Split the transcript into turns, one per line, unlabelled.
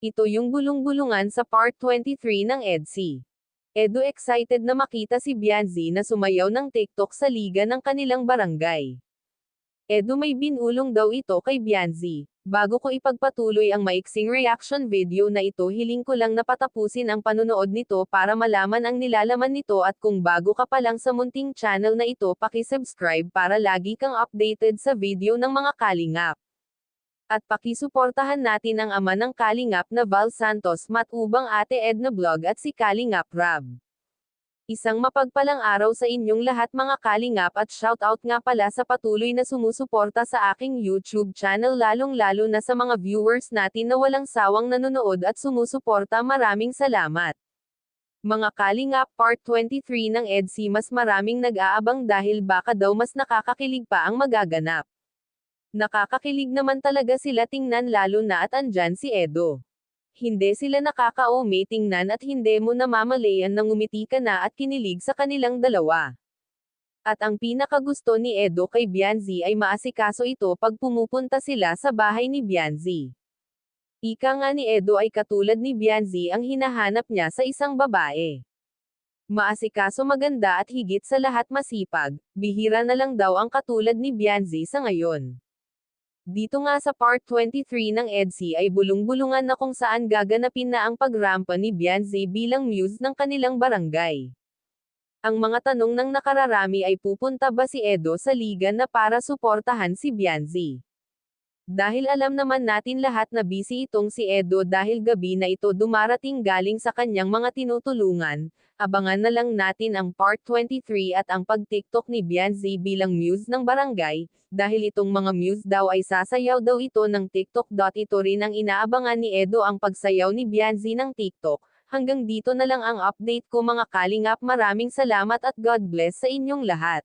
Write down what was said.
Ito yung bulong-bulungan sa part 23 ng EDSI. Edo excited na makita si Bianzi na sumayaw ng TikTok sa liga ng kanilang barangay. Edo may binulong daw ito kay Bianzi. Bago ko ipagpatuloy ang maiksing reaction video na ito, hiling ko lang na patapusin ang panunood nito para malaman ang nilalaman nito, at kung bago ka pa lang sa munting channel na ito, paki-subscribe para lagi kang updated sa video ng mga kalingap. At pakisuportahan natin ang ama ng Kalingap na Val Santos, Matubang Ate Edna Vlog, at si Kalingap Rab. Isang mapagpalang araw sa inyong lahat mga Kalingap, at shoutout nga pala sa patuloy na sumusuporta sa aking YouTube channel, lalong-lalo na sa mga viewers natin na walang sawang nanonood at sumusuporta. Maraming salamat. Mga Kalingap, part 23 ng EDSI, mas maraming nag-aabang dahil baka daw mas nakakakilig pa ang magaganap. Nakakakilig naman talaga sila tingnan, lalo na at andyan si Edo. Hindi sila nakaka-umi tingnan at hindi mo namamalayan na ngumiti ka na at kinilig sa kanilang dalawa. At ang pinakagusto ni Edo kay Bianzi ay maasikaso ito pag pumupunta sila sa bahay ni Bianzi. Ika nga ni Edo ay katulad ni Bianzi ang hinahanap niya sa isang babae. Maasikaso, maganda at higit sa lahat masipag. Bihira na lang daw ang katulad ni Bianzi sa ngayon. Dito nga sa part 23 ng EDSI ay bulong-bulungan na kung saan gaganapin na ang pagrampa ni Bianzi bilang muse ng kanilang barangay. Ang mga tanong ng nakararami ay pupunta ba si Edo sa liga na para suportahan si Bianzi? Dahil alam naman natin lahat na busy itong si Edo dahil gabi na ito dumarating galing sa kanyang mga tinutulungan. Abangan na lang natin ang part 23 at ang pag-TikTok ni Bianzi bilang muse ng barangay, dahil itong mga muse daw ay sasayaw daw ito ng TikTok. Ito rin ang inaabangan ni Edo, ang pagsayaw ni Bianzi ng TikTok. Hanggang dito na lang ang update ko mga Kalingap, maraming salamat at God bless sa inyong lahat.